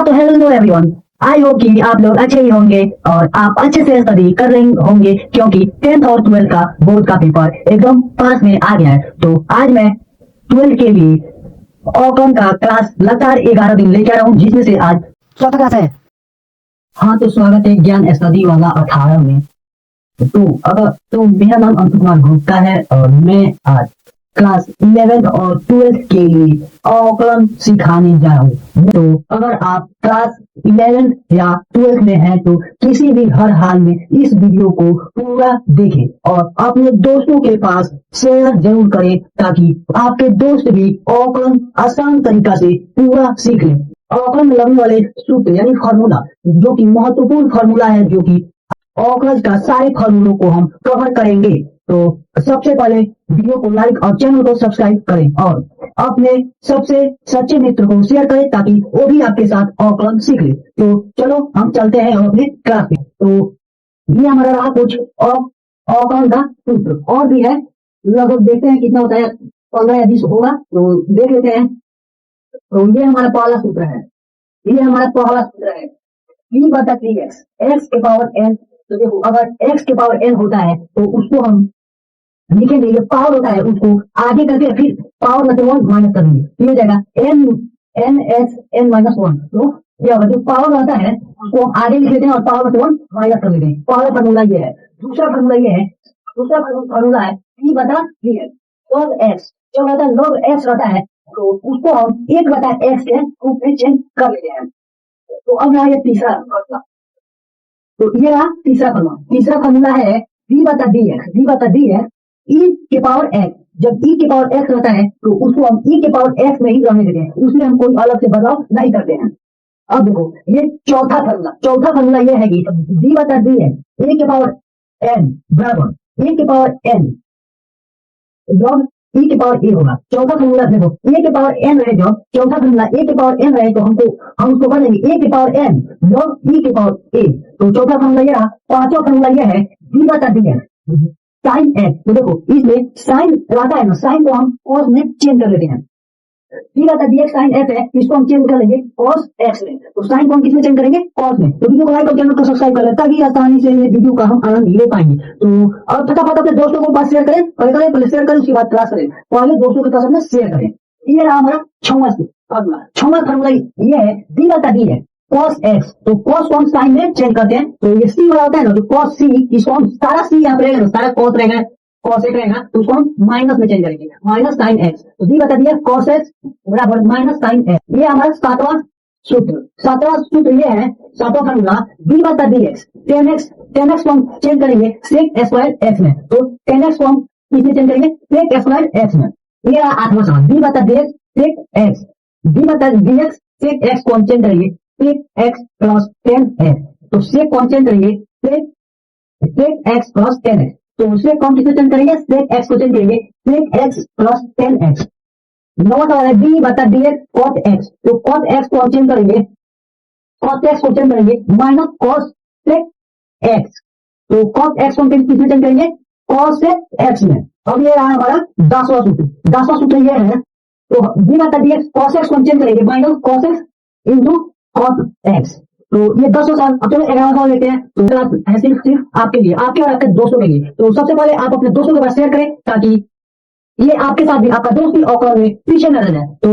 हाँ तो hello everyone. I hope कि आप लोग अच्छे ही होंगे और आप अच्छे से स्टडी कर रहे होंगे क्योंकि 10th और 12th का बोर्ड का पेपर एकदम पास में आ गया है। तो आज मैं 12th के लिए ऑकम का क्लास लगातार 11 दिन लेकर आया हूँ, जिसमें से आज चौथा क्लास है। हाँ तो स्वागत है ज्ञान स्टडी वाला 18 में। तो मेरा नाम अंशु कुमार गुप्ता है और मैं आज क्लास 11th और 12th के लिए ऑकलम सिखाने जा रहा हूँ। तो अगर आप क्लास 11th या 12th में हैं तो किसी भी हर हाल में इस वीडियो को पूरा देखें और अपने दोस्तों के पास शेयर जरूर करें ताकि आपके दोस्त भी ऑकलम आसान तरीका से पूरा सीख लें। ऑकलम में लगने वाले सूत्र यानी फार्मूला जो कि महत्वपूर्ण फार्मूला है, जो कि ऑकलम का सारे फार्मूलों को हम कवर करेंगे। तो सबसे पहले वीडियो को लाइक और चैनल को सब्सक्राइब करें और अपने सबसे सच्चे मित्र को शेयर करें ताकि वो भी आपके साथ ऑकलम सीख ले। तो चलो हम चलते हैं अपने क्लास में। तो ये हमारा रहा कुछ ऑकलम का सूत्र, और भी है, लगभग देखते हैं कितना होता है, 15 या 20 होगा, तो देख लेते हैं। तो ये हमारा पहला सूत्र है, p बटा 3x, x के पावर n। तो देखो अगर x के पावर n होता है तो उसको हम लिखेंगे, ये पावर होता है उसको आगे करके फिर पावर में से 1 माइनस कर देंगे, तो ये जाएगा n x n माइनस 1। तो ये होगा जो पावर आता है उसको हम आगे लिख लेते हैं और पावर में से 1 माइनस कर देते हैं। पहला फार्मूला ये है। दूसरा फार्मूला है p बटा 3x, log x। जब रहता है log x रहता है तो उसको हम 1 बटा x के रूप में चेंज कर लेते हैं। तो अब रहा ये तीसरा फार्मूला। तो ये रहा तीसरा फार्मूला है v बटा dx e के पावर x। जब e के पावर x रहता है तो उसको हम e के पावर x में ही रहने देते हैं, उसमें हम कोई अलग से बदलाव नहीं करते हैं। अब देखो ये चौथा फार्मूला ये है कि d बटा dx e के पावर n बराबर e के पावर n log e के पावर a होगा। चौथा फार्मूला देखो a के पावर n रहे, जो चौथा फार्मूला a के पावर n रहे तो हम उसको बनेंगे a के पावर n log e के पावर a। तो चौथा फार्मूला ये रहा। पांचवा फार्मूला ये है d बटा dx साइन x। तो देखो इसमें साइन रहता है ना, साइन को हम कॉस में चेंज कर लेते हैं। d बटा dx साइन x है, इसको हम चेंज कर लेंगे कॉस x में। तो साइन को हम किसमें चेंज करेंगे? कॉस में। तो वीडियो को लाइक और चैनल को सब्सक्राइब कर लें ताकि आसानी से ये वीडियो का हम आनंद ले पाएंगे। तो अब फटाफट अपने दोस्तों को पास शेयर करें, पहले शेयर करें उसके बाद क्लास करें, पहले दोस्तों के पास अपने शेयर करें। ये रहा हमारा छठवां फार्मूला ये है d बटा dx cos x। तो cos को हम साइन में चेंज करते हैं, तो ये c वाला होता है ना, तो cos c, इसको हम सारा c यहाँ पे रहेगा, सारा cos रहेगा, cos एक रहेगा, तो उसको हम माइनस में चेंज करेंगे, माइनस साइन x। तो d बटा dx cos x बराबर माइनस साइन x। ये हमारा सातवां सूत्र ये है, सातवां फार्मूला d बटा dx 10x को हम चेंज करेंगे sec स्क्वायर x में। तो 10x को हम किसमें चेंज करेंगे? sec स्क्वायर x में। ये रहा आठवां सवाल d बटा dx sec x, d बटा dx sec x को हम चेंज करेंगे sec x प्लस 10x। तो sec को हम चेंज करेंगे sec x प्लस 10x। तो sec को हम किसमें चेंज करेंगे? sec x को चेंज करेंगे sec x प्लस 10x। नौवां सवाल है d बटा dx cot x। तो cot x को हम चेंज करेंगे माइनस cos sec x। तो cos x को हम किसमें चेंज करेंगे? cos sec x में। अब ये रहा हमारा 10वां सूत्र ये है। तो d बटा dx cos x को हम चेंज करेंगे minus cos x into cos x। तो ये 10वां सवाल। अब चलो 11वां सवाल लेते हैं। तो क्लास है सिर्फ आपके लिए, आपके और आपके दोस्तों के लिए। तो सबसे पहले आप अपने दोस्तों के पास शेयर करें ताकि ये आपके साथ भी, आपका दोस्त भी ऑकलम में पीछे न रह जाए। तो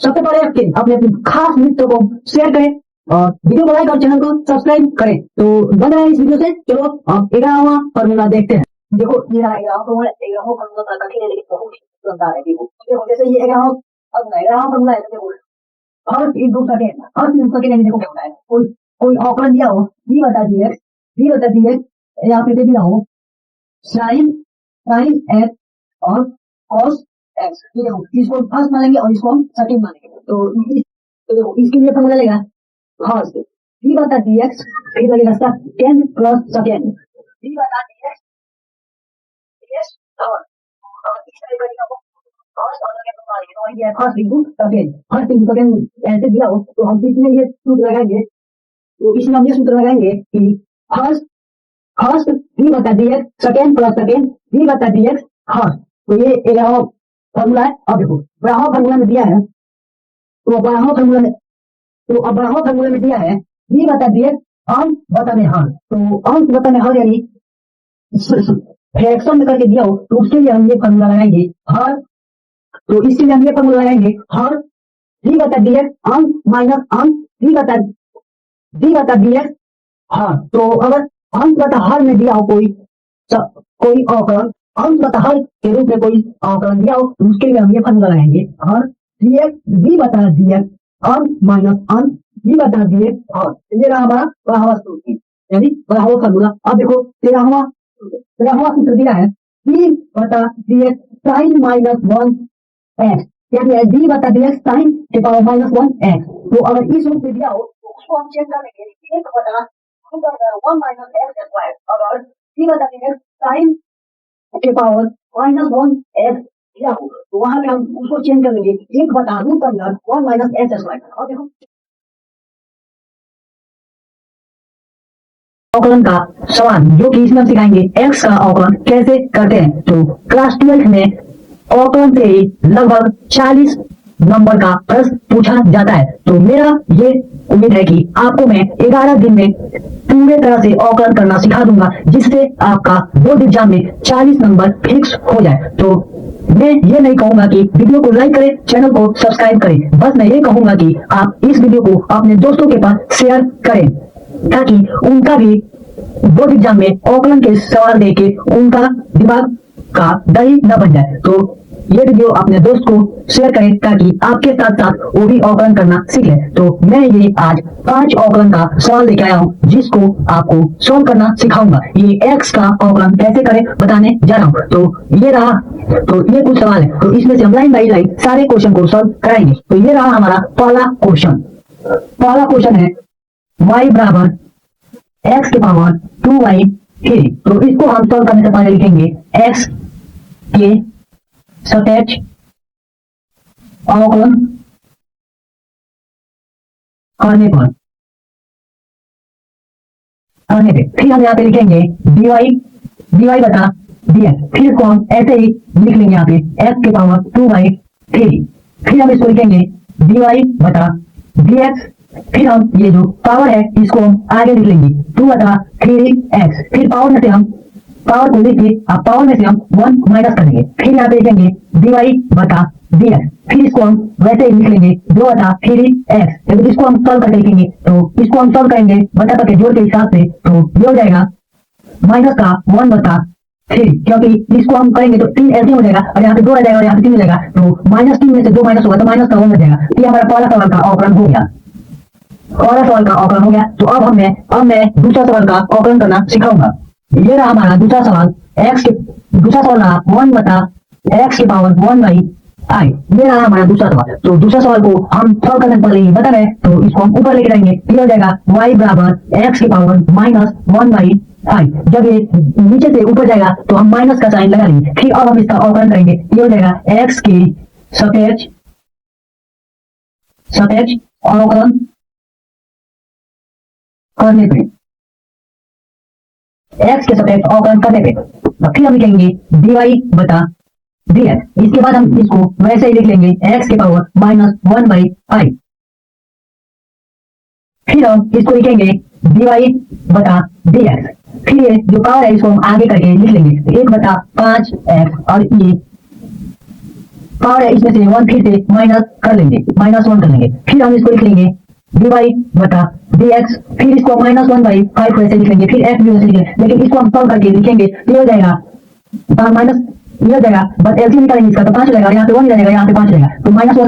सबसे पहले अपने खास मित्र को शेयर करें और वीडियो को लाइक और चैनल को सब्सक्राइब करें। तो बन रहा है इस वीडियो से। चलो अब 11वां फार्मूला देखते हैं। देखो ये रहा 11वां फार्मूला कठिन है लेकिन बहुत ही समझदार है। देखो जैसे ये 11वां फार्मूला है, देखो और 2 सेकंड देखो क्या होता है। कोई ऑकलम दिया हो d बटा dx यहाँ पे दे दिया हो साइन x और cos x। ये देखो इसको फर्स्ट मानेंगे और इसको हम सेकंड मानेंगे। तो देखो इसके लिए फार्मूला लगेगा फर्स्ट d बटा dx, फिर लगेगा सेकंड प्लस सेकंड d बटा dx और इस तरह का लिखा हो फर्स्ट और सेकंड को मानेंगे। तो ये फर्स्ट इंटू सेकंड ऐसे दिया हो तो हम इसमें ये सूत्र लगाएंगे। तो इसमें हम ये सूत्र लगाएंगे कि फर्स्ट d बटा dx second plus second d बटा dx फर्स्ट। तो ये 11वां फार्मूला है। अब देखो 12वां फार्मूला में दिया है, तो 12वां फार्मूला में तो अब बढ़ाओ फॉर्मूले में दिया है v बटा dx अंश बटा में हर। तो अंश बटा में हर यानी फ्रैक्शन में करके दिया हो तो उसके लिए हम ये फॉर्मूला लगाएंगे हर। तो इसके लिए हम ये फॉर्मूला लगाएंगे हर v बटा dx अंश माइनस अंश v बटा dx हर। तो अगर अंश बटा हर में दिया हो कोई अवकलन, अंश बटा हर के रूप में कोई अवकलन दिया हो तो उसके लिए हम ये फॉर्मूला लगाएंगे हर dx v बटा dx अंश माइनस अंश v बटा dx हर। ये रहा हमारा बढ़ावा सूत्र यानी बढ़ावा फॉर्मूला। अब देखो तेरहवां सूत्र दिया है v बटा dx साइन माइनस 1 x यानी v बटा dx साइन के पावर माइनस 1 x। तो अगर इस रूप में दिया हो तो उसको हम चेंज करेंगे 1 बटा 1 माइनस x स्क्वायर। अगर v बटा dx साइन के पावर माइनस 1 x दिया हो तो वहां पे हम उसको चेंज कर लेंगे 1 बटा रूट अंदर 1 माइनस x स्क्वायर। और देखो अवकलन का सवाल जो कि इसमें हम सिखाएंगे x का अवकलन कैसे करते हैं। तो क्लास 12 में अवकलन से ही लगभग 40 नंबर का प्रश्न पूछा जाता है। तो मेरा ये उम्मीद है कि आपको मैं 11 दिन में पूरे तरह से अवकलन करना सिखा दूंगा जिससे आपका बोर्ड एग्जाम में 40 नंबर फिक्स हो जाए। तो मैं ये नहीं कहूंगा कि वीडियो को लाइक करें, चैनल को सब्सक्राइब करें, बस मैं ये कहूंगा कि आप इस वीडियो को अपने दोस्तों के पास शेयर करें ताकि उनका भी बोर्ड एग्जाम में अवकलन के सवाल देके उनका दिमाग का दही न बन जाए। तो ये वीडियो अपने दोस्त को शेयर करें ताकि आपके साथ साथ वो भी अवकलन करना सीख ले। तो मैं ये आज 5 अवकलन का सवाल लेके आया हूँ जिसको आपको सॉल्व करना सिखाऊंगा। ये x का अवकलन कैसे करें बताने जा रहा हूँ। तो ये रहा, तो ये कुछ सवाल है तो इसमें से हम लाइन बाई लाइन सारे क्वेश्चन को सॉल्व कराएंगे। तो ये रहा हमारा पहला क्वेश्चन है y बराबर x के पावर 2y3। तो इसको हम सॉल्व करने से पहले लिखेंगे x के सापेक्ष अवकलन करने पर फिर हम यहाँ पे लिखेंगे dy बटा dx। फिर इसको हम ऐसे ही लिख लेंगे यहाँ पे x के पावर 2/3। फिर हम इसको लिखेंगे dy बटा dx। फिर हम ये जो पावर है इसको हम आगे लिख लेंगे 2/3x। फिर पावर में से हम पावर को लिख के अब पावर में से हम 1 माइनस कर देंगे। फिर यहाँ पे लिखेंगे dy बटा dx। फिर इसको हम वैसे ही लिख लेंगे 2/3x। जब इसको हम सॉल्व करके लिखेंगे तो इसको हम सॉल्व करेंगे बटा के जोड़ के हिसाब से तो ये हो जाएगा माइनस का 1/3 क्योंकि इसको हम करेंगे तो 3 ऐसे हो जाएगा और यहाँ पे 2 आ जाएगा और यहाँ पे 3 हो जाएगा तो माइनस 3 में से 2 माइनस होगा तो माइनस का 1 हो जाएगा। ये हमारा पहला सवाल का अवकलन हो गया। तो अब मैं दूसरा सवाल का अवकलन करना सिखाऊंगा। ये रहा हमारा दूसरा सवाल दूसरा सवाल रहा 1 बटा x के पावर 1/i। ये रहा हमारा दूसरा सवाल। तो दूसरा सवाल को हम सॉल्व करने पहले ही बता रहे तो इसको हम ऊपर लेके जाएंगे। ये हो जाएगा y बराबर x के पावर माइनस 1/i। जब ये नीचे से ऊपर जाएगा तो हम माइनस का साइन लगा लेंगे। फिर अब हम इसका अवकलन करेंगे। ये हो जाएगा x के सापेक्ष अवकलन करने पे x के सापेक्ष अवकलन करने पे फिर हम लिखेंगे dy बटा dx। इसके बाद हम इसको वैसे ही लिख लेंगे x के पावर माइनस 1/i। फिर हम इसको लिखेंगे dy बटा dx। फिर ये जो पावर है इसको हम आगे करके लिख लेंगे 1/5x और ये पावर है इसमें से 1 फिर से माइनस कर लेंगे -1 कर लेंगे। फिर हम इसको लिख लेंगे dy बटा dx। फिर इसको -1/5 ऐसे लिख लेंगे। फिर x भी वैसे लिख लेंगे लेकिन इसको हम सॉल्व करके लिखेंगे ये हो जाएगा माइनस ये हो जाएगा बस एलसीएम निकालेंगे इसका तो 5 हो जाएगा। यहाँ पे 1 रहेगा यहाँ पे 5 रहेगा तो -1 और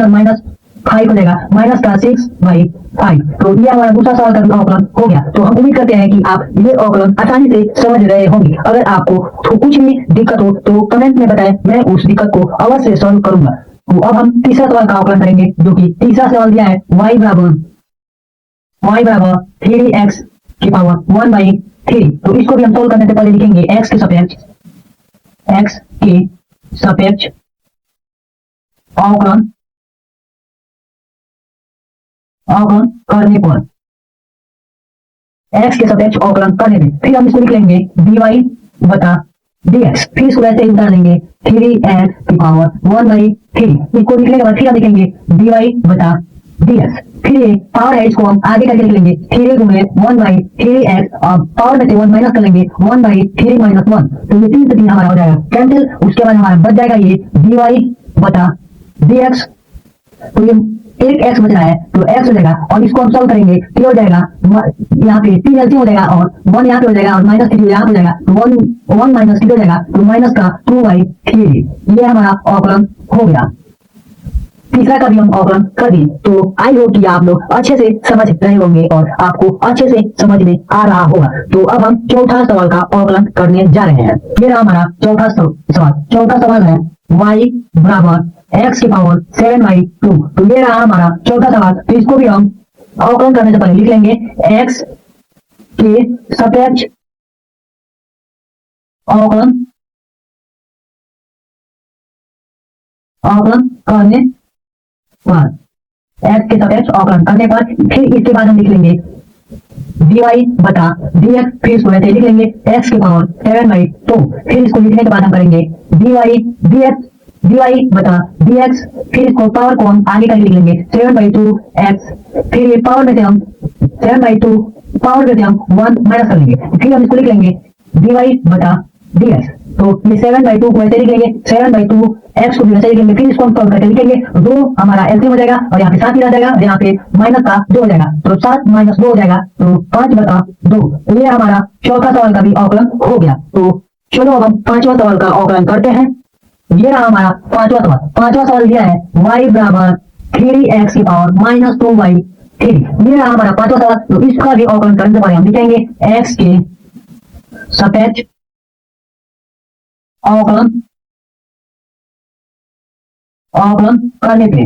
-5 हो जाएगा माइनस का 6/5। तो ये हमारा दूसरा सवाल का अवकलन हो गया। तो हम उम्मीद करते हैं कि आप ये अवकलन आसानी से समझ रहे होंगे। अगर आपको तो कुछ भी दिक्कत हो तो कमेंट में बताएं, मैं उस दिक्कत को अवश्य सॉल्व करूंगा। तो अब हम तीसरा सवाल का अवकलन करेंगे जो कि तीसरा सवाल दिया है y बराबर 3x की पावर 1/3। तो इसको भी हम सॉल्व करने से पहले लिखेंगे x के सापेक्ष अवकलन करने पर x के सापेक्ष अवकलन करने में फिर हम इसको लिख लेंगे dy बटा dx। फिर इसको वैसे ही उतार देंगे 3x की पावर 1/3। इसको लिखने के बाद फिर हम लिखेंगे dy बटा dx। फिर ये पावर है, इसको हम आगे करके लिख लेंगे 3 गुणे 1/3x और पावर में से 1 माइनस कर लेंगे 1/3 माइनस 1, तो ये 3 से 3 हमारा हो जाएगा कैंसिल। उसके बाद हमारा बच जाएगा ये dy बटा dx। तो ये एक x बच रहा है तो x हो जाएगा और इसको हम सॉल्व करेंगे तो हो जाएगा यहाँ पे 3 एलसीएम हो जाएगा और 1 यहाँ पे हो जाएगा और माइनस 3 यहाँ पे हो जाएगा तो 1 माइनस 3 हो जाएगा तो माइनस का 2/3। ये हमारा अवकलन हो गया। तीसरा का भी हम अवकलन कर दिए। तो आई होप कि आप लोग अच्छे से समझ रहे होंगे और आपको अच्छे से समझ में आ रहा होगा। तो अब हम चौथा सवाल का अवकलन करने जा रहे हैं। ये रहा हमारा चौथा सवाल। चौथा सवाल है y बराबर x की पावर 7/2। तो ये रहा हमारा चौथा सवाल। तो इसको भी हम अवकलन करने से पहले लिख लेंगे x के सापेक्ष अवकलन करने पर, x के सापेक्ष अवकलन करने पर फिर इसके बाद हम लिख लेंगे dy बटा dx। फिर इसको ऐसे लिख लेंगे x की पावर 7/2। फिर इसको लिखने के बाद हम करेंगे dy बटा dx। फिर इसको पावर को हम आगे करके लिख लेंगे 7/2x। फिर ये पावर में से हम 7/2 पावर में से हम 1 माइनस कर लेंगे। फिर हम इसको लिख लेंगे dy बटा dx। तो ये 7/2 को ऐसे लिख लेंगे 7/2 x को भी ऐसे लिख लेंगे। फिर इसको हम सॉल्व करके लिखेंगे 2 हमारा एलसीएम हो जाएगा और यहाँ पे 7 भी आ जाएगा और यहाँ पे माइनस का 2 हो जाएगा तो 7 माइनस 2 हो जाएगा तो 5/2। तो ये हमारा चौथा सवाल का भी अवकलन हो गया। तो चलो अब हम पांचवा सवाल का अवकलन करते हैं। ये रहा हमारा पांचवा सवाल। पांचवा सवाल दिया है y बराबर 3x की पावर -2/3। ये रहा हमारा पांचवा सवाल। तो इसका भी अवकलन करने से पहले हम लिखेंगे x के सापेक्ष अवकलन करने पे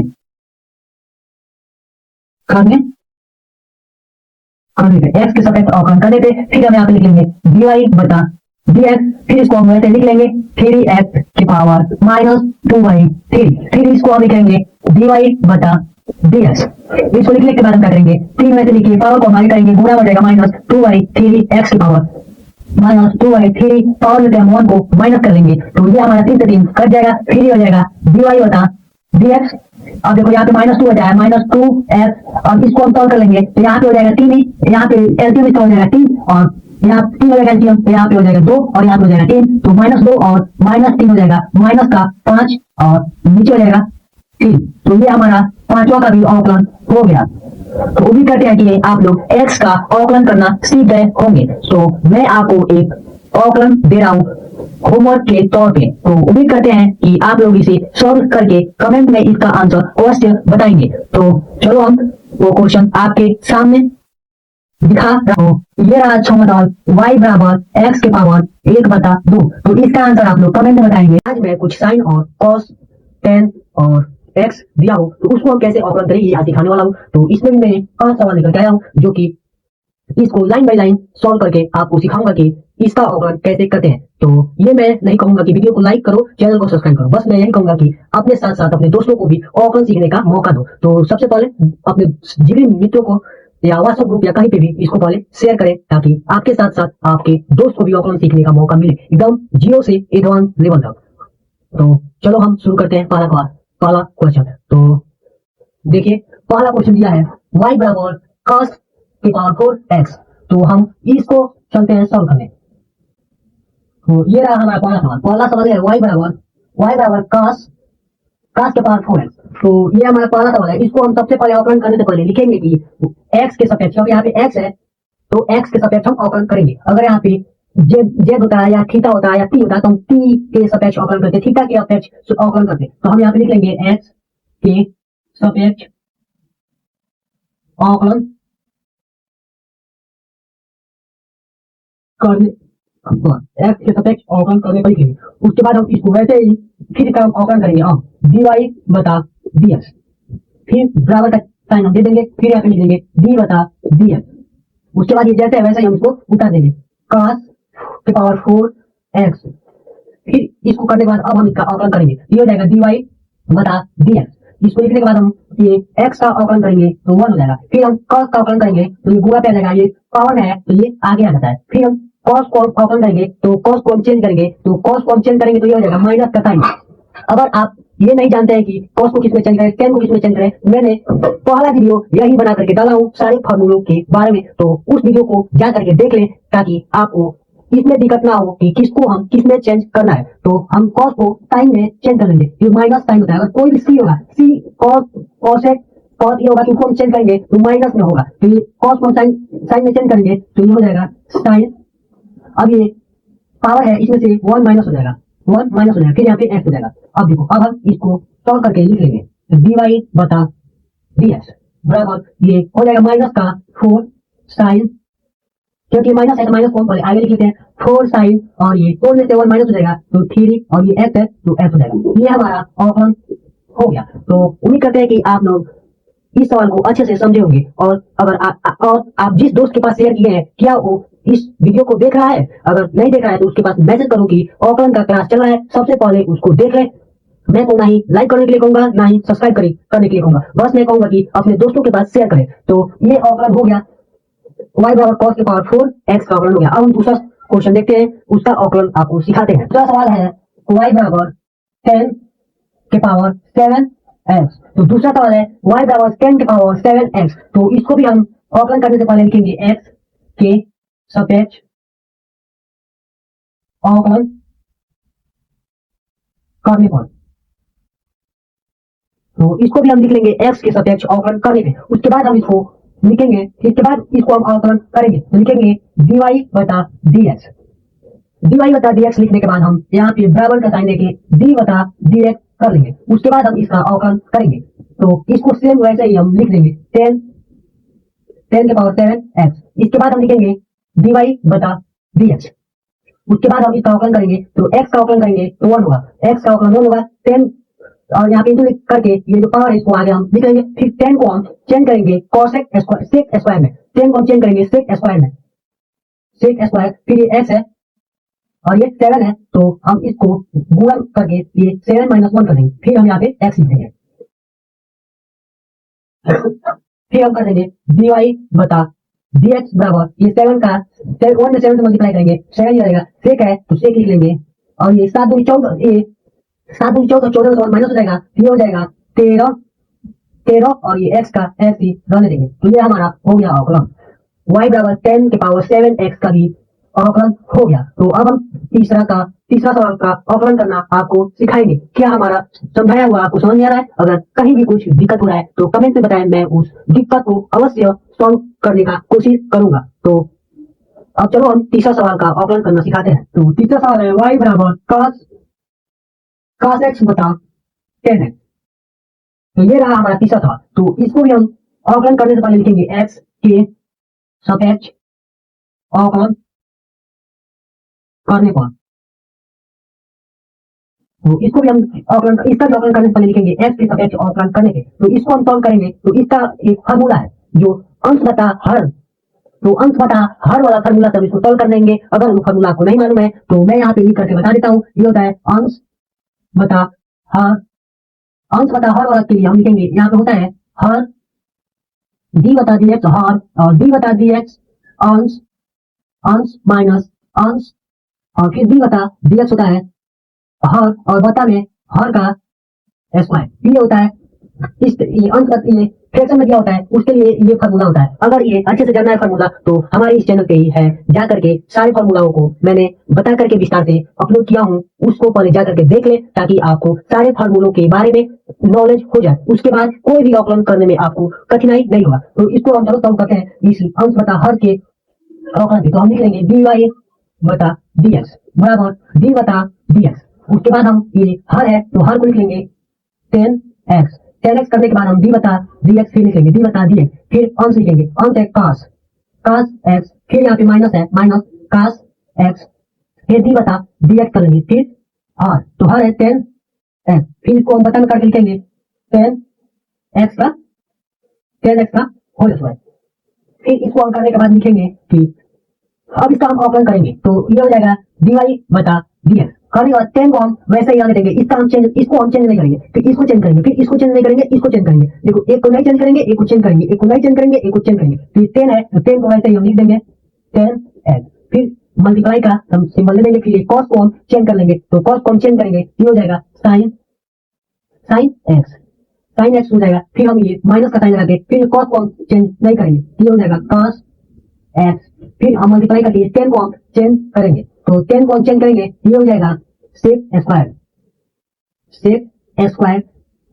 x के सापेक्ष अवकलन करने पे फिर हम यहाँ पे लिख लेंगे dy बटा dx। फिर इसको हम वैसे लिख लेंगे 3x की पावर -2/3। फिर इसको हम लिखेंगे dy बटा dx। इसको लिखने के बाद हम क्या करेंगे 3 में से लिखिए पावर को हमारे करेंगे गुणा हो जाएगा -2/3x की पावर -2/3 पावर में से हम 1 को माइनस कर लेंगे तो ये हमारा 3 से 3 कट जाएगा। फिर ये हो जाएगा dy बटा dx। अब देखो यहाँ पे -2 हो जाएगा -2x। अब इसको हम सॉल्व कर लेंगे तो यहाँ पे हो जाएगा 3 ही, यहाँ पे एलसीएम इसका हो जाएगा 3 और यहाँ 3 हो जाएगा एलसीएम तो यहाँ पे हो जाएगा 2 और यहाँ पे हो जाएगा 3 तो -2 और -3 हो जाएगा माइनस का 5 और नीचे हो जाएगा 3। तो ये हमारा पांचवा का भी अवकलन हो गया। तो उम्मीद करते हैं कि आप लोग x का अवकलन करना सीख गए होंगे। तो मैं आपको एक अवकलन दे रहा हूँ होमवर्क के तौर पे। तो उम्मीद करते हैं कि आप लोग इसे सॉल्व करके कमेंट में इसका आंसर अवश्य बताएंगे। तो चलो हम वो क्वेश्चन आपके सामने दिखा रहा हूँ। ये रहा 6वां सवाल y बराबर x के पावर 1/2। तो इसका आंसर आप लोग कमेंट में बताएंगे। आज मैं कुछ साइन और कॉस tan और x दिया हो तो उसको हम कैसे अवकलन करेंगे ये आज दिखाने वाला हूँ। तो इसमें भी मैं 5 सवाल लेकर आया हूँ जो कि इसको लाइन बाय लाइन सॉल्व करके आपको सिखाऊंगा कि इसका अवकलन कैसे करते हैं। तो ये मैं नहीं कहूंगा कि वीडियो को लाइक करो, चैनल को सब्सक्राइब करो, बस मैं यही कहूंगा कि अपने साथ साथ अपने दोस्तों को भी अवकलन सीखने का मौका दो। तो सबसे पहले अपने जितने मित्रों को या व्हाट्सएप ग्रुप या कहीं पे भी इसको पहले शेयर करें ताकि आपके साथ साथ आपके दोस्त को भी अवकलन सीखने का मौका मिले एकदम 0 से एडवांस लेवल तक। तो चलो हम शुरू करते हैं पहला क्वेश्चन। तो देखिए पहला क्वेश्चन दिया है y बराबर cos की पावर 4x। तो हम इसको चलते हैं सॉल्व करने। तो ये रहा हमारा पहला सवाल है y बराबर cos की पावर 4x। तो ये हमारा पहला सवाल है। इसको हम सबसे पहले अवकलन करने से पहले लिखेंगे कि x के सापेक्ष, क्योंकि यहाँ पे x है तो x के सापेक्ष हम अवकलन करेंगे। अगर यहाँ पे z होता है या थीटा होता है या t होता है तो हम t के सापेक्ष अवकलन करते, थीटा के सापेक्ष अवकलन करते। तो हम यहाँ पे लिख लेंगे x के सापेक्ष अवकलन करने, x के सापेक्ष अवकलन करने पर लिखेंगे। उसके बाद हम इसको वैसे ही फिर का अवकलन करेंगे हम dy बटा dx। फिर बराबर का साइन हम दे देंगे, फिर यहाँ पे लिख देंगे d बटा dx। उसके बाद ये जैसे है वैसे ही हम इसको उतार देंगे cos की पावर 4x। फिर इसको करने के बाद अब हम इसका अवकलन करेंगे, ये हो जाएगा dy बटा dx। इसको लिखने के बाद हम ये x का अवकलन करेंगे तो 1 हो जाएगा। फिर हम cos का अवकलन करेंगे तो ये गुणा पे आ जाएगा, ये पावर है तो ये आगे आ जाता है। फिर हम cos को अवकलन करेंगे तो cos को हम चेंज करेंगे तो cos को हम चेंज करेंगे तो ये हो जाएगा माइनस का साइन। अगर आप ये नहीं जानते हैं कि कॉस को किसमें चेंज करें, टेन को किसमें चेंज करें, मैंने पहला वीडियो यही बना करके डाला हूँ सारे फॉर्मूलों के बारे में, तो उस वीडियो को जा करके देख लें ताकि आपको इसमें दिक्कत ना हो कि किसको हम किसमें चेंज करना है। तो हम कॉस को साइन में चेंज कर लेंगे, ये माइनस साइन होता है। अगर कोई भी सी होगा, सी कॉस कॉस है, कॉस ये होगा, तो उसको हम चेंज करेंगे तो माइनस में होगा, तो ये कॉस को साइन साइन में चेंज करेंगे तो ये हो जाएगा साइन। अब ये पावर है, इसमें से 1 माइनस हो जाएगा, 1 माइनस हो जाएगा, फिर यहाँ पे x हो जाएगा। अब देखो, अब हम इसको सॉल्व करके लिख लेंगे, dy बटा dx बराबर ये हो जाएगा माइनस का 4 साइन, क्योंकि माइनस है तो माइनस को पहले आगे लिख लेते हैं, 4 साइन, और ये 4 में से 1 माइनस हो जाएगा तो 3, और ये x है तो x हो जाएगा। ये हमारा ऑप्शन हो गया। तो उम्मीद करते हैं कि आप लोग इस सवाल को अच्छे से समझे होंगे, और अगर आप जिस दोस्त के पास शेयर किए हैं, क्या वो इस वीडियो को देख रहा है? अगर नहीं देख रहा है तो उसके पास मैसेज करो कि ऑकलन का क्लास चल रहा है, सबसे पहले उसको देख ले। मैं तो ना ही लाइक करने के लिए कहूंगा, ना ही सब्सक्राइब करने के लिए कहूंगा, बस मैं कहूंगा कि अपने दोस्तों के पास शेयर करें। तो ये ऑकलन हो गया, y बराबर cos की पावर 4 x का ऑकलन हो गया। अब हम दूसरा क्वेश्चन देखते हैं, उसका ऑकलन आपको सिखाते हैं। दूसरा सवाल है y बराबर 10 के पावर 7 x। तो दूसरा सवाल है y बराबर 10 के पावर 7 x। तो इसको भी हम ऑकलन करने से पहले लिखेंगे x के सापेक्ष ऑकलन करने पर, तो इसको भी हम लिख लेंगे x के सापेक्ष ऑकलन करने पे। उसके बाद हम इसको लिखेंगे, इसके बाद इसको हम ऑकलन करेंगे तो लिखेंगे dy बटा dx। dy बटा dx लिखने के बाद हम यहाँ पे बराबर का साइन देके d बटा dx कर लेंगे। उसके बाद हम इसका ऑकलन करेंगे, तो इसको सेम वैसे ही हम लिख देंगे 10 के पावर 7 x। इसके बाद हम लिखेंगे dy बटा dx। उसके बाद हम इसका ऑकलन करेंगे, तो x का ऑकलन करेंगे तो 1 होगा, x का ऑकलन 1 होगा 10, और यहाँ पे इंटू करके ये जो पावर है इसको आगे हम लिख लेंगे। फिर 10 को हम चेंज करेंगे cosec स्क्वायर में, 10 को हम चेंज करेंगे sec स्क्वायर में, sec स्क्वायर, फिर ये x है और ये 7 है, तो हम इसको गुणन करके ये 7 माइनस 1 कर देंगे, फिर हम यहाँ पे x लिख देंगे। फिर हम कर देंगे dy बता dx बराबर ये 7 का 1 में 7 से मल्टीप्लाई करेंगे, 7 ही रहेगा, सेक है तो सेक लिख लेंगे, और ये 7 दूनी 14, ये 7 दूनी 14, 14 से 1 माइनस हो जाएगा, ये हो जाएगा 13, और ये x का x ही रहने देंगे। तो ये हमारा हो गया ऑकलन, y बराबर 10 के पावर 7 x का भी ऑकलन हो गया। तो अब हम तीसरा सवाल का ऑकलन करना आपको सिखाएंगे। क्या हमारा समझाया हुआ आपको समझ नहीं आ रहा है? अगर कहीं भी कुछ दिक्कत हो रहा है तो कमेंट में बताएं, मैं उस दिक्कत को अवश्य सॉल्व करने का कोशिश करूंगा। तो अब चलो हम तीसरा सवाल का ऑकलन करना सिखाते हैं। तो तीसरा सवाल है y बराबर cos x बटा 10 x। तो ये रहा हमारा तीसरा सवाल। तो इसको भी हम ऑकलन करने से पहले लिखेंगे x के सापेक्ष ऑकलन करने पर, तो इसको भी हम इसका भी ऑकलन करने से पहले लिखेंगे x के सापेक्ष ऑकलन करने के। तो इसको हम सॉल्व करेंगे, तो इसका एक फार्मूला है जो अंश बटा हर, तो अंश बटा हर वाला फार्मूला, सब इसको सॉल्व कर लेंगे। अगर वो फार्मूला आपको नहीं मालूम है तो मैं यहाँ पे लिख करके बता देता हूँ। ये होता है अंश बटा हर, अंश बटा हर वाला के लिए हम लिखेंगे, यहाँ पे होता है हर d बटा dx हर, और d बटा dx अंश माइनस अंश, और फिर d बटा dx होता है हर, और बटा में हर का स्क्वायर। ये होता है ये अंश ये फ्रैक्शन में दिया होता है, उसके लिए ये फार्मूला होता है। अगर ये अच्छे से जानना है फार्मूला तो हमारे इस चैनल पे ही है, जा करके सारे फार्मूलाओं को मैंने बता करके विस्तार से अपलोड किया हूँ, उसको पहले जा करके देख ले ताकि आपको सारे फार्मूलों के बारे में नॉलेज हो जाए। उसके बाद कोई भी ऑकलन करने में आपको कठिनाई नहीं होगा। तो इसको हम चलो सॉल्व करते हैं इस अंश बटा हर के ऑकलन। तो हम लिख लेंगे dy बटा dx बराबर d बटा dx। उसके बाद हम ये हर है तो हर को लिख लेंगे 10x करने के बाद हम d बता dx फिर लिखेंगे, d बता dx, फिर अंश लिखेंगे, अंश है cos x, फिर यहाँ पे माइनस है माइनस cos x, फिर d बता dx करेंगे, फिर r, तो हर है 10x, फिर इसको हम बता में करके लिखेंगे 10x का होल स्क्वायर। फिर इसको हम करने के बाद लिखेंगे कि अब इसका हम ऑकलन करेंगे, तो ये हो जाएगा dy बता dx। करने के बाद 10 को हम वैसे ही आगे देंगे, इसको हम चेंज नहीं करेंगे, फिर इसको चेंज करेंगे, फिर इसको चेंज नहीं करेंगे, इसको चेंज करेंगे। देखो एक को नहीं चेंज करेंगे, एक को चेंज करेंगे, एक को नहीं चेंज करेंगे, एक को चेंज करेंगे। तो 10 है तो 10 को वैसे ही हम लिख देंगे 10x, फिर मल्टीप्लाई का हम सिंबल ले देंगे, फिर cos को हम चेंज कर लेंगे, तो cos को हम चेंज करेंगे, ये हो जाएगा sin साइन एक्स हो जाएगा। फिर हम ये माइनस का साइन लगा के फिर कॉस को हम चेंज नहीं करेंगे, ये हो जाएगा कॉस एक्स। फिर हम मल्टीप्लाई करके टेन को हम चेंज करेंगे, तो टेन को हम चेंज करेंगे, ये हो जाएगा सेक स्क्वायर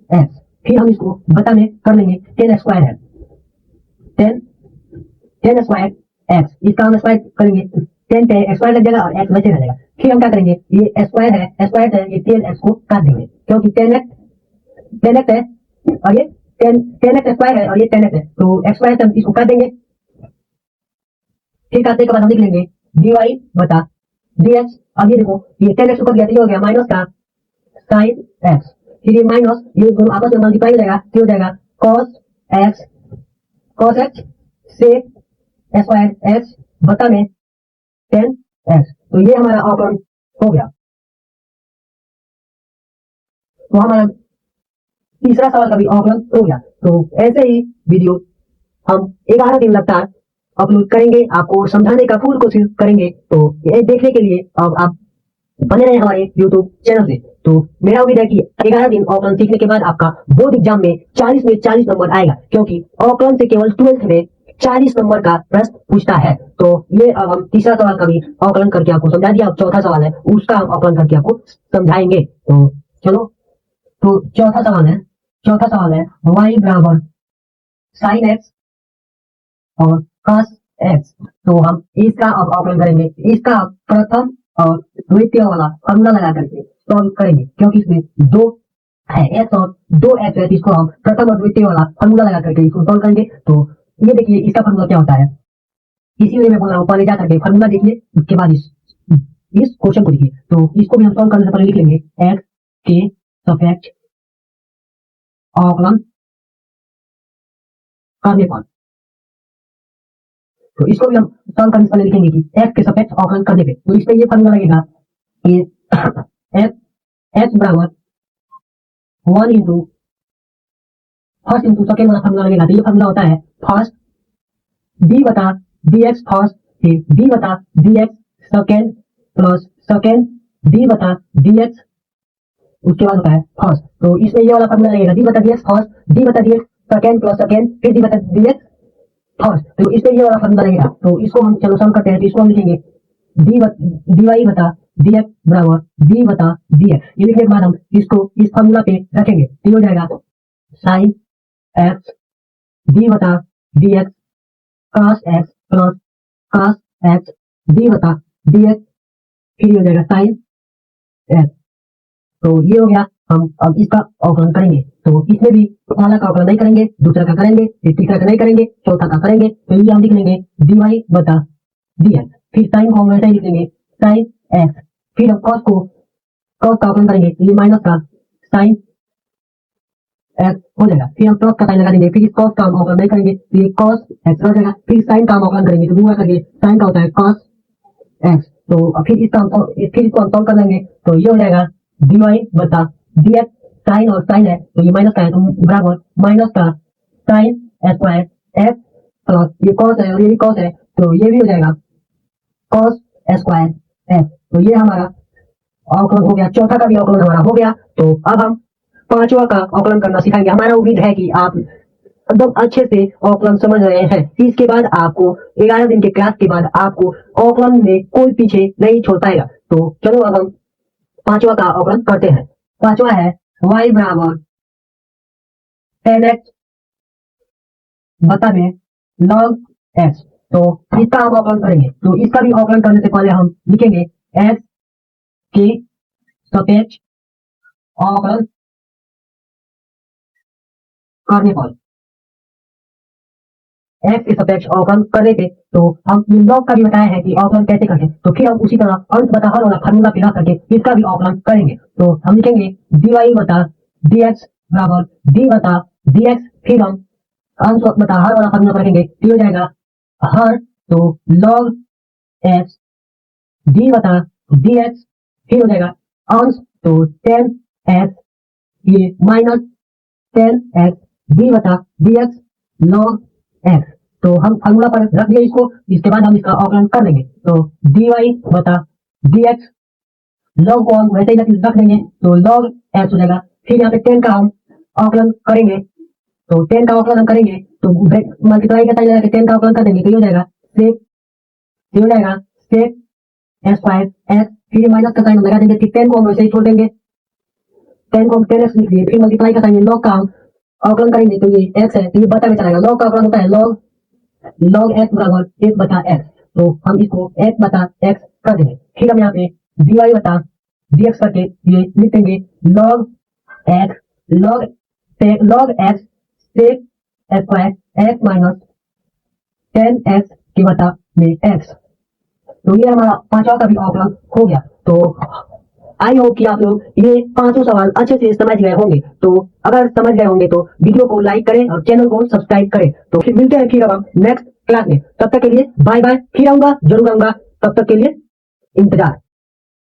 एक्स। फिर हम इसको बटा में कर लेंगे, टेन स्क्वायर है, टेन स्क्वायर एक्स, इसका हम स्क्वायर करेंगे, टेन पे स्क्वायर लग जाएगा और एक्स वैसे रह जाएगा। फिर हम क्या करेंगे, ये स्क्वायर है, ये टेन एक्स को काट देंगे, क्योंकि टेन एक्स है और ये टेन एक्स स्क्वायर है और ये टेन एक्स है, तो एक्स स्क्वायर से हम इसको काट देंगे। फिर काटने के बाद हम लिख लेंगे dy बटा dx। अब ये देखो, ये टेन एक्स ऊपर गया तो ये हो गया माइनस का साइन एक्स, फिर ये माइनस, ये दोनों आपस में मल्टीप्लाई हो जाएगा, तो हो जाएगा cos x sec square x बटा में टेन एक्स। तो ये हमारा अवकलन हो गया। तो हमारा तीसरा सवाल का भी अवकलन हो गया। तो ऐसे ही वीडियो हम 11 दिन लगातार अपलोड करेंगे, आपको समझाने का पूरी कोशिश करेंगे। तो ये देखने के लिए अब आप बने रहे हमारे YouTube चैनल से। तो मेरा उम्मीद है कि 11 दिन अवकलन सीखने के बाद आपका बोर्ड एग्जाम में 40 में 40 नंबर आएगा, क्योंकि अवकलन से केवल 12th में 40 नंबर का प्रश्न पूछता है। तो ये अब हम तीसरा सवाल का भी अवकलन करके आपको समझा दिया। अब चौथा सवाल है, उसका हम अवकलन करके आपको समझाएंगे। तो चलो, तो चौथा सवाल है y बराबर साइन एक्स और cos एक्स। तो हम इसका अब अवकलन करेंगे, इसका प्रथम और द्वितीय वाला फॉर्मूला लगा करके सॉल्व करेंगे, क्योंकि इसमें दो है एक्स और दो एक्स है, इसको हम प्रथम और द्वितीय वाला फॉर्मूला लगा करके इसको सॉल्व करेंगे। तो ये देखिए इसका फॉर्मूला क्या होता है, इसीलिए मैं बोल रहा हूँ पहले जा करके फॉर्मूला देखिए, उसके बाद इस क्वेश्चन को देखिए। तो इसको भी हम सॉल्व करने से पहले लिख लेंगे एक्स के सापेक्ष अवकलन करने पर। तो इसको भी हम सॉल्व करने से पहले लिखेंगे कि एक्स के सापेक्ष अवकलन करने पे। तो इसमें ये फॉर्मूला लगेगा कि एक्स बराबर 1 इंटू फर्स्ट इंटू सेकेंड वाला फॉर्मूला लगेगा। तो ये फॉर्मूला होता है फर्स्ट डी बटा डी एक्स फर्स्ट, फिर डी बटा D x second plus second D बटा डी एक्स, उसके बाद होता है फर्स्ट। तो इसमें ये वाला फॉर्मूला लगेगा डी बटा डी एक्स फर्स्ट, डी बटा D x second plus second, फिर डी बटा डी एक्स फर्स्ट। तो इसमें ये वाला फॉर्मूला लगेगा। तो इसको हम चलो सॉल्व करते हैं। तो इसको हम लिखेंगे डी वाई बटा डी एक्स बराबर डी बटा डी एक्स। ये लिखने के बाद हम इसको इस फॉर्मूला पे रखेंगे, तो हो जाएगा साइन एक्स डी बटा D x cos x plus cos x D बटा डी एक्स, फिर हो जाएगा साइन एक्स। तो ये हो गया। हम अब इसका अवकलन करेंगे। तो इसमें भी पहला का अवकलन नहीं करेंगे, दूसरा का करेंगे, फिर तीसरा का नहीं करेंगे, चौथा का करेंगे। तो ये हम लिख लेंगे dy बटा dx, फिर साइन को हम वैसे ही लिख लेंगे साइन एक्स, फिर हम cos का अवकलन करेंगे, ये माइनस का साइन एक्स हो जाएगा। फिर हम प्लस का साइन लगा देंगे, फिर इस cos का हम अवकलन नहीं करेंगे, तो ये cos एक्स हो जाएगा। फिर साइन का हम अवकलन करेंगे, तो दूसरा करके साइन का होता है cos एक्स। तो फिर इसको हम सॉल्व कर लेंगे, तो ये हो जाएगा dy बटा dx, साइन और साइन है तो ये माइनस का है, तो बराबर माइनस का साइन स्क्वायर एक्स प्लस ये cos है और ये भी cos है, तो ये भी हो जाएगा cos स्क्वायर एक्स। तो ये हमारा अवकलन हो गया, चौथा का भी अवकलन हमारा हो गया। तो अब हम पांचवा का अवकलन करना सिखाएंगे। हमारा उम्मीद है कि आप एकदम अच्छे से अवकलन समझ रहे हैं। इसके बाद आपको 11 दिन के क्लास के बाद आपको अवकलन में कोई पीछे नहीं छोड़ पाएगा। तो चलो अब हम पांचवा का अवकलन करते हैं। पांचवा है y बराबर tan x बता में log x। तो इसका हम अवकलन करेंगे। तो इसका भी अवकलन करने से पहले हम लिखेंगे x के सापेक्ष अवकलन करने पर, x के सापेक्ष अवकलन करने पे। तो हम इन लॉग का भी बताया है कि अवकलन कैसे करते हैं। तो फिर हम उसी तरह अंत बता हर वाला फार्मूला पे रख करके इसका भी अवकलन करेंगे। तो हम लिखेंगे dy बता dx बराबर d बता dx, फिर हम अंश बता हर वाला फार्मूला रखेंगे, तो हो जाएगा हर, तो log x d बता dx, फिर हो जाएगा अंश, तो 10x ये माइनस 10x d बता dx log x। तो हम फार्मूला पर रख दिए इसको, इसके बाद हम इसका अवकलन कर लेंगे। तो dy बता dx, log को हम वैसे ही रख देंगे, तो log x हो जाएगा। फिर यहाँ पे 10 का हम आकलन करेंगे, तो 10 का आकलन हम करेंगे तो मल्टीप्लाई का साइन लगा के 10 का आकलन कर देंगे, तो ये हो जाएगा सेक, ये हो जाएगा सेक एस स्क्वायर एस, फिर माइनस का साइन लगा देंगे, फिर 10 को हम वैसे ही छोड़ देंगे, 10 को हम 10x लिख दिए, फिर मल्टीप्लाई का साइन लॉग का हम आकलन करेंगे, तो ये x है तो ये बटा में चलेगा, लॉग का आकलन होता है लॉग x बराबर 1 बटा x, तो हम इसको x बटा x कर देंगे, फिर हम यहाँ पे dy बटा dx करके ये लिख देंगे log x sec square x minus 10x के बटा में x। तो ये हमारा पांचवा का भी आकलन हो गया। तो आई होप कि आप लोग ये पांचों सवाल अच्छे से समझ गए होंगे। तो अगर समझ गए होंगे तो वीडियो को लाइक करें और चैनल को सब्सक्राइब करें। तो फिर मिलते हैं फिर अब हम नेक्स्ट क्लास में, तब तक के लिए बाय बाय। फिर आऊंगा, जरूर आऊंगा, तब तक के लिए इंतजार।